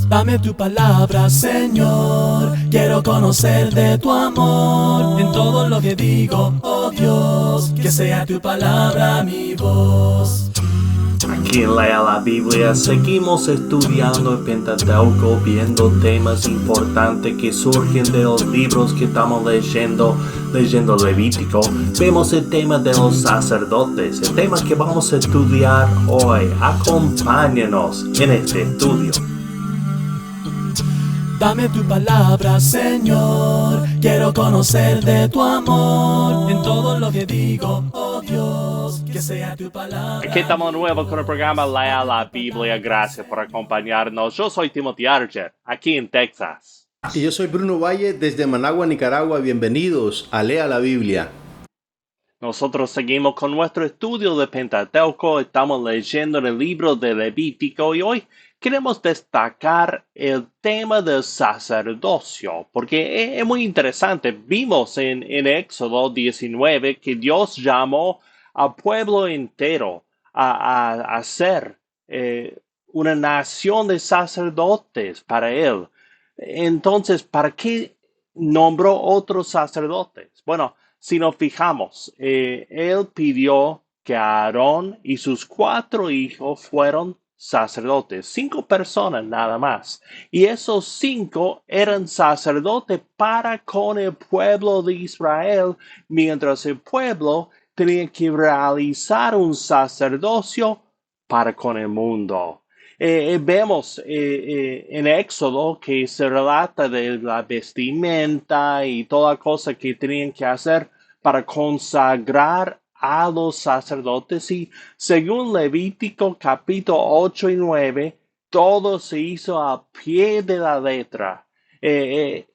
Dame tu palabra, Señor. Quiero conocer de tu amor en todo lo que digo, oh Dios. Que sea tu palabra mi voz. Aquí en Lea la Biblia seguimos estudiando el Pentateuco, viendo temas importantes que surgen de los libros que estamos leyendo Levítico. Vemos el tema de los sacerdotes, el tema que vamos a estudiar hoy. Acompáñanos en este estudio. Dame tu palabra, Señor. Quiero conocer de tu amor en todo lo que digo, oh Dios. Que sea tu palabra. Aquí estamos de nuevo con el programa Lea la Biblia. Gracias por acompañarnos. Yo soy Timothy Archer, aquí en Texas. Y yo soy Bruno Valle desde Managua, Nicaragua. Bienvenidos a Lea la Biblia. Nosotros seguimos con nuestro estudio de Pentateuco. Estamos leyendo el libro de Levítico y hoy queremos destacar el tema del sacerdocio, porque es muy interesante. Vimos en Éxodo 19 que Dios llamó al pueblo entero a ser una nación de sacerdotes para Él. Entonces, ¿para qué nombró otros sacerdotes? Bueno, si nos fijamos, Él pidió que Aarón y sus 4 hijos fueron sacerdotes, 5 personas nada más. Y esos 5 eran sacerdotes para con el pueblo de Israel, mientras el pueblo tenía que realizar un sacerdocio para con el mundo. Vemos en Éxodo que se relata de la vestimenta y toda cosa que tenían que hacer para consagrar a los sacerdotes, y según Levítico capítulo 8 y 9, todo se hizo a pie de la letra.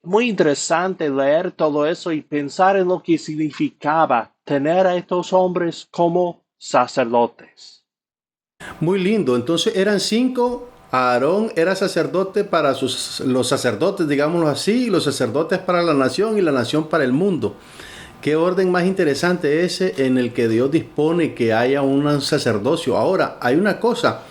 Muy interesante leer todo eso y pensar en lo que significaba tener a estos hombres como sacerdotes. Muy lindo. Entonces eran 5. Aarón era sacerdote para los sacerdotes, digámoslo así, y los sacerdotes para la nación y la nación para el mundo. Qué orden más interesante ese en el que Dios dispone que haya un sacerdocio. Ahora, hay una cosa,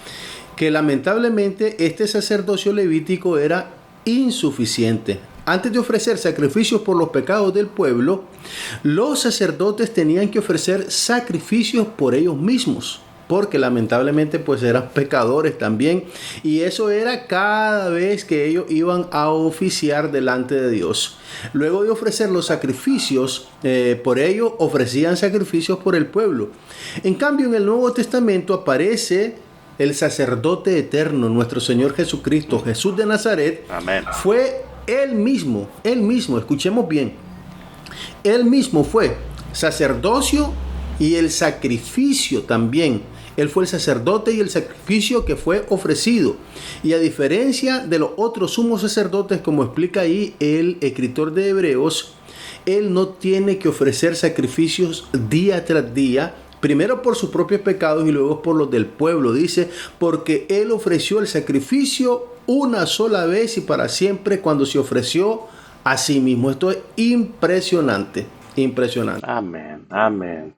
que lamentablemente este sacerdocio levítico era insuficiente. Antes de ofrecer sacrificios por los pecados del pueblo, los sacerdotes tenían que ofrecer sacrificios por ellos mismos, porque lamentablemente pues eran pecadores también, y eso era cada vez que ellos iban a oficiar delante de Dios. Luego de ofrecer los sacrificios por ellos, ofrecían sacrificios por el pueblo. En cambio, en el Nuevo Testamento aparece el sacerdote eterno, nuestro Señor Jesucristo, Jesús de Nazaret. Amén. Fue él mismo, escuchemos bien, él mismo fue sacerdocio y el sacrificio también. Él fue el sacerdote y el sacrificio que fue ofrecido. Y a diferencia de los otros sumos sacerdotes, como explica ahí el escritor de Hebreos, él no tiene que ofrecer sacrificios día tras día, primero por sus propios pecados y luego por los del pueblo. Dice, porque él ofreció el sacrificio una sola vez y para siempre cuando se ofreció a sí mismo. Esto es impresionante, impresionante. Amén, amén.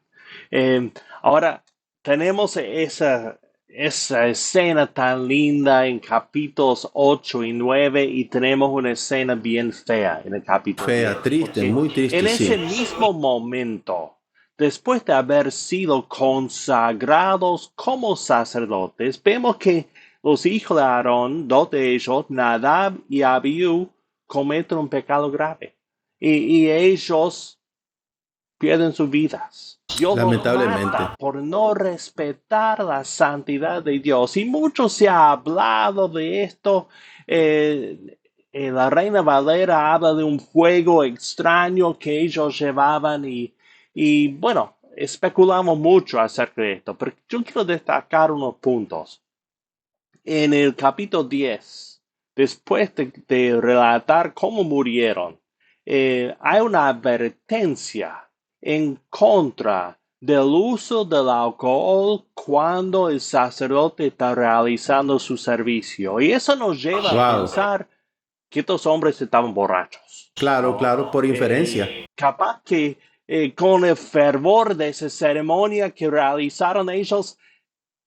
Ahora, tenemos esa escena tan linda en capítulos 8 y 9 y tenemos una escena bien fea en el capítulo 10. Fea, triste, muy triste. En sí. ese mismo momento, después de haber sido consagrados como sacerdotes, vemos que los hijos de Aarón, 2 de ellos, Nadab y Abiú, cometen un pecado grave. Y ellos pierden sus vidas. Dios Lamentablemente. los mata por no respetar la santidad de Dios. Y mucho se ha hablado de esto. La Reina Valera habla de un fuego extraño que ellos llevaban y bueno, especulamos mucho acerca de esto, pero yo quiero destacar unos puntos. En el capítulo 10, después de relatar cómo murieron, hay una advertencia en contra del uso del alcohol cuando el sacerdote está realizando su servicio. Y eso nos lleva a pensar que estos hombres estaban borrachos. Claro, por inferencia. Capaz que con el fervor de esa ceremonia que realizaron ellos,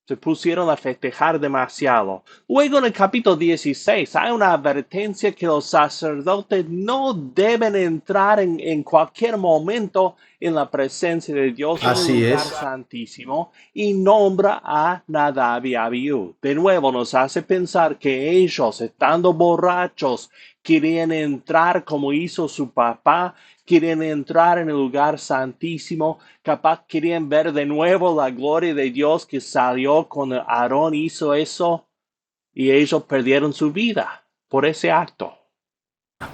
Se pusieron a festejar demasiado. Luego en el capítulo 16 hay una advertencia que los sacerdotes no deben entrar en cualquier momento en la presencia de Dios en Así el lugar es. santísimo y nombra a Nadab y Abiú. De nuevo nos hace pensar que ellos, estando borrachos, querían entrar como hizo su papá, querían entrar en el lugar santísimo, capaz querían ver de nuevo la gloria de Dios que salió cuando Aarón hizo eso y ellos perdieron su vida por ese acto.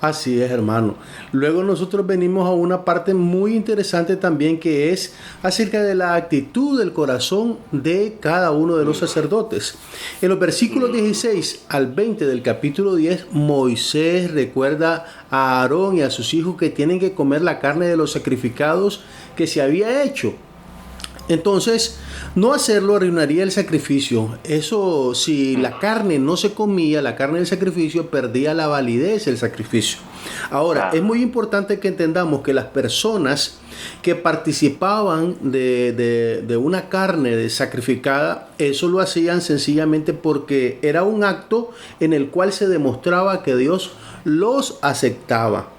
Así es, hermano. Luego nosotros venimos a una parte muy interesante también que es acerca de la actitud del corazón de cada uno de los sacerdotes. En los versículos 16 al 20 del capítulo 10, Moisés recuerda a Aarón y a sus hijos que tienen que comer la carne de los sacrificados que se había hecho. Entonces, no hacerlo arruinaría el sacrificio. Eso, si la carne no se comía, la carne del sacrificio perdía la validez del sacrificio. Ahora, es muy importante que entendamos que las personas que participaban de una carne sacrificada, eso lo hacían sencillamente porque era un acto en el cual se demostraba que Dios los aceptaba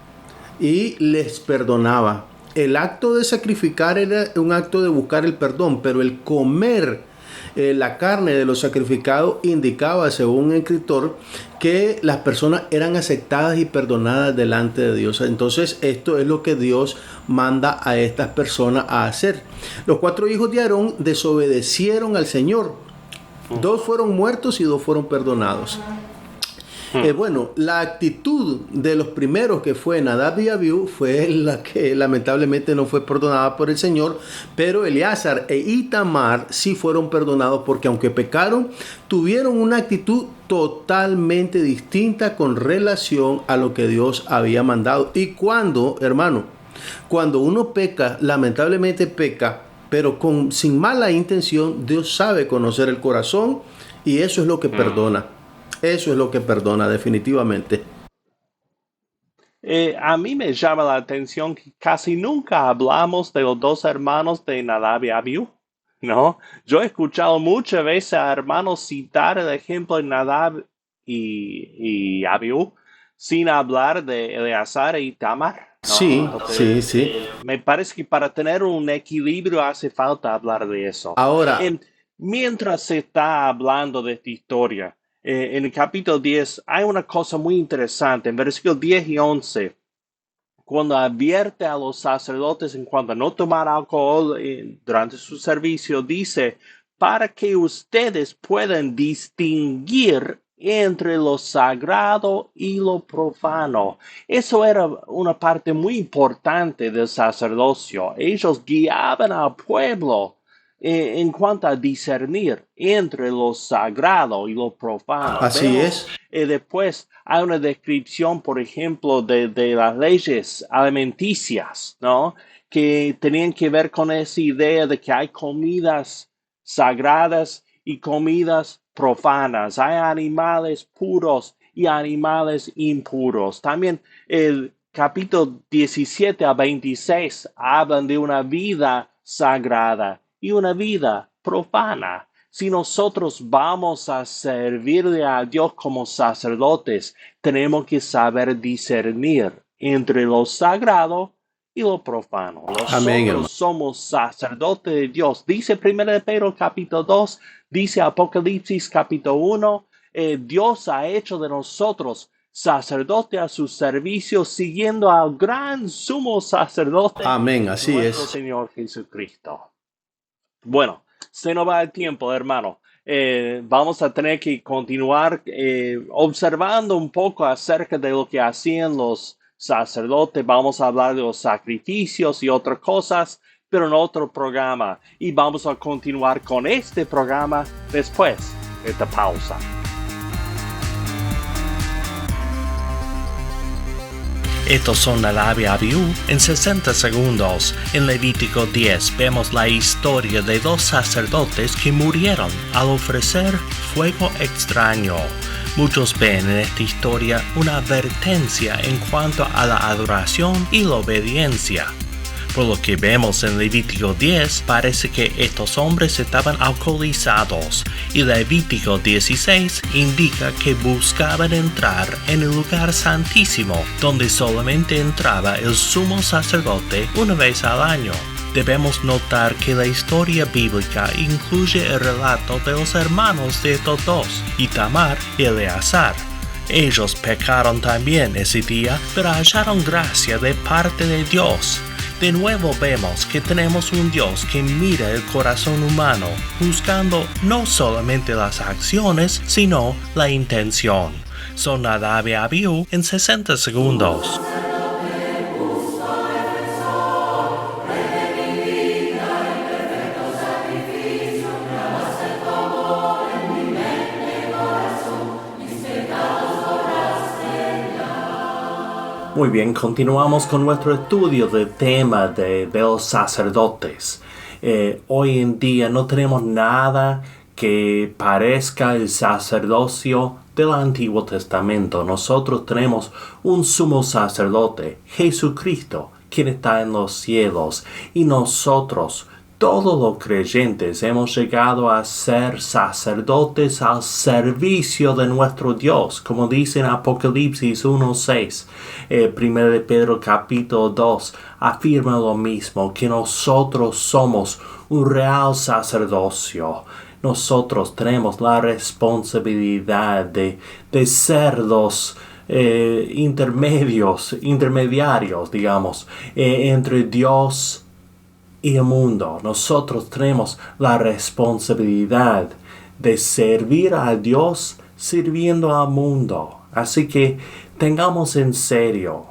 y les perdonaba. El acto de sacrificar era un acto de buscar el perdón, pero el comer la carne de los sacrificados indicaba, según el escritor, que las personas eran aceptadas y perdonadas delante de Dios. Entonces, esto es lo que Dios manda a estas personas a hacer. Los 4 hijos de Aarón desobedecieron al Señor. 2 fueron muertos y 2 fueron perdonados. Bueno, la actitud de los primeros, que fue Nadab y Abiú, fue la que lamentablemente no fue perdonada por el Señor, pero Eleazar e Itamar sí fueron perdonados porque aunque pecaron, tuvieron una actitud totalmente distinta con relación a lo que Dios había mandado. Y cuando, hermano, cuando uno peca, lamentablemente peca, pero sin mala intención, Dios sabe conocer el corazón y eso es lo que perdona. Eso es lo que perdona definitivamente. A mí me llama la atención que casi nunca hablamos de los 2 hermanos de Nadab y Abiú, ¿no? Yo he escuchado muchas veces a hermanos citar el ejemplo de Nadab y Abiú sin hablar de Eleazar e Itamar, ¿no? Sí, Entonces, sí. me parece que para tener un equilibrio hace falta hablar de eso. Ahora, Mientras se está hablando de esta historia, en el capítulo 10 hay una cosa muy interesante. En versículos 10 y 11, cuando advierte a los sacerdotes en cuanto a no tomar alcohol durante su servicio, dice, para que ustedes puedan distinguir entre lo sagrado y lo profano. Eso era una parte muy importante del sacerdocio. Ellos guiaban al pueblo en cuanto a discernir entre lo sagrado y lo profano. Así es. Después hay una descripción, por ejemplo, de las leyes alimenticias, ¿no? Que tenían que ver con esa idea de que hay comidas sagradas y comidas profanas. Hay animales puros y animales impuros. También el capítulo 17 a 26 hablan de una vida sagrada y una vida profana. Si nosotros vamos a servirle a Dios como sacerdotes, tenemos que saber discernir entre lo sagrado y lo profano. Nosotros somos sacerdotes de Dios. Dice 1 Pedro capítulo 2, dice Apocalipsis capítulo 1, Dios ha hecho de nosotros sacerdote a su servicio, siguiendo al gran sumo sacerdote. Amén, así nuestro es. Señor Jesucristo. Bueno, se nos va el tiempo, hermano. Vamos a tener que continuar observando un poco acerca de lo que hacían los sacerdotes. Vamos a hablar de los sacrificios y otras cosas, pero en otro programa. Y vamos a continuar con este programa después de esta pausa. Estos son Nadab y Abiú en 60 segundos. En Levítico 10 vemos la historia de 2 sacerdotes que murieron al ofrecer fuego extraño. Muchos ven en esta historia una advertencia en cuanto a la adoración y la obediencia. Por lo que vemos en Levítico 10, parece que estos hombres estaban alcoholizados, y Levítico 16 indica que buscaban entrar en el lugar santísimo, donde solamente entraba el sumo sacerdote una vez al año. Debemos notar que la historia bíblica incluye el relato de los hermanos de estos dos, Itamar y Eleazar. Ellos pecaron también ese día, pero hallaron gracia de parte de Dios. De nuevo vemos que tenemos un Dios que mira el corazón humano, buscando no solamente las acciones, sino la intención. Son Nadab y Abiú en 60 segundos. Muy bien, continuamos con nuestro estudio del tema de los sacerdotes. Hoy en día no tenemos nada que parezca el sacerdocio del Antiguo Testamento. Nosotros tenemos un sumo sacerdote, Jesucristo, quien está en los cielos, y nosotros, todos los creyentes, hemos llegado a ser sacerdotes al servicio de nuestro Dios, como dice en Apocalipsis 1:6. 1 de Pedro capítulo 2 afirma lo mismo, que nosotros somos un real sacerdocio. Nosotros tenemos la responsabilidad de ser los intermediarios, digamos, entre Dios y el mundo. Nosotros tenemos la responsabilidad de servir a Dios sirviendo al mundo. Así que tomamos en serio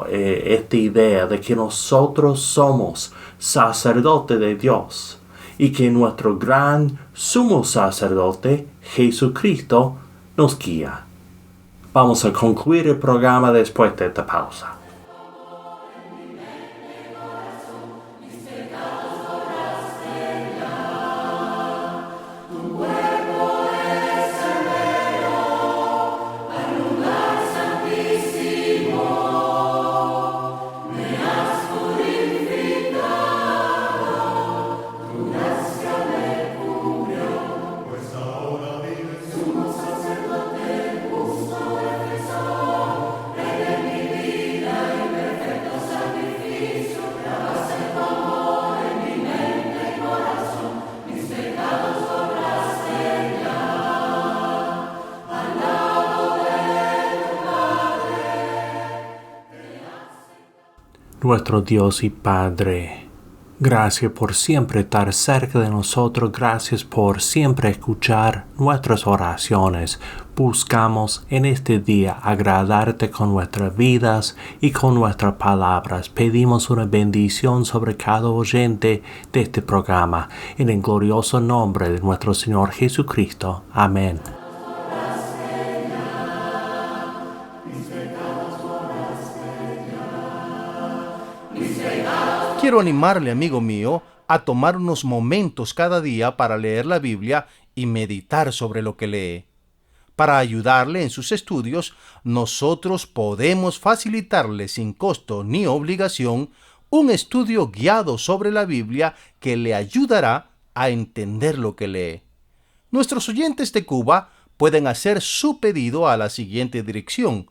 esta idea de que nosotros somos sacerdotes de Dios y que nuestro gran sumo sacerdote, Jesucristo, nos guía. Vamos a concluir el programa después de esta pausa. Nuestro Dios y Padre, gracias por siempre estar cerca de nosotros, gracias por siempre escuchar nuestras oraciones. Buscamos en este día agradarte con nuestras vidas y con nuestras palabras. Pedimos una bendición sobre cada oyente de este programa, en el glorioso nombre de nuestro Señor Jesucristo. Amén. Quiero animarle, amigo mío, a tomar unos momentos cada día para leer la Biblia y meditar sobre lo que lee. Para ayudarle en sus estudios, nosotros podemos facilitarle sin costo ni obligación un estudio guiado sobre la Biblia que le ayudará a entender lo que lee. Nuestros oyentes de Cuba pueden hacer su pedido a la siguiente dirección: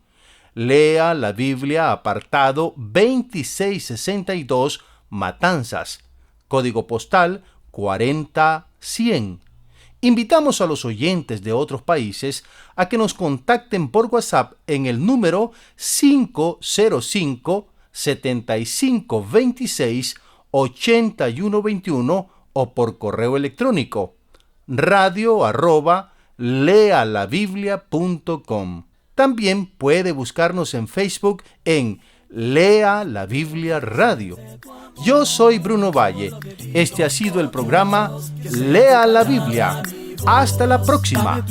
Lea la Biblia, apartado 2662, Matanzas, código postal 40100. Invitamos a los oyentes de otros países a que nos contacten por WhatsApp en el número 505-7526-8121 o por correo electrónico radio@lealabiblia.com. También puede buscarnos en Facebook en Lea la Biblia Radio. Yo soy Bruno Valle. Este ha sido el programa Lea la Biblia. Hasta la próxima.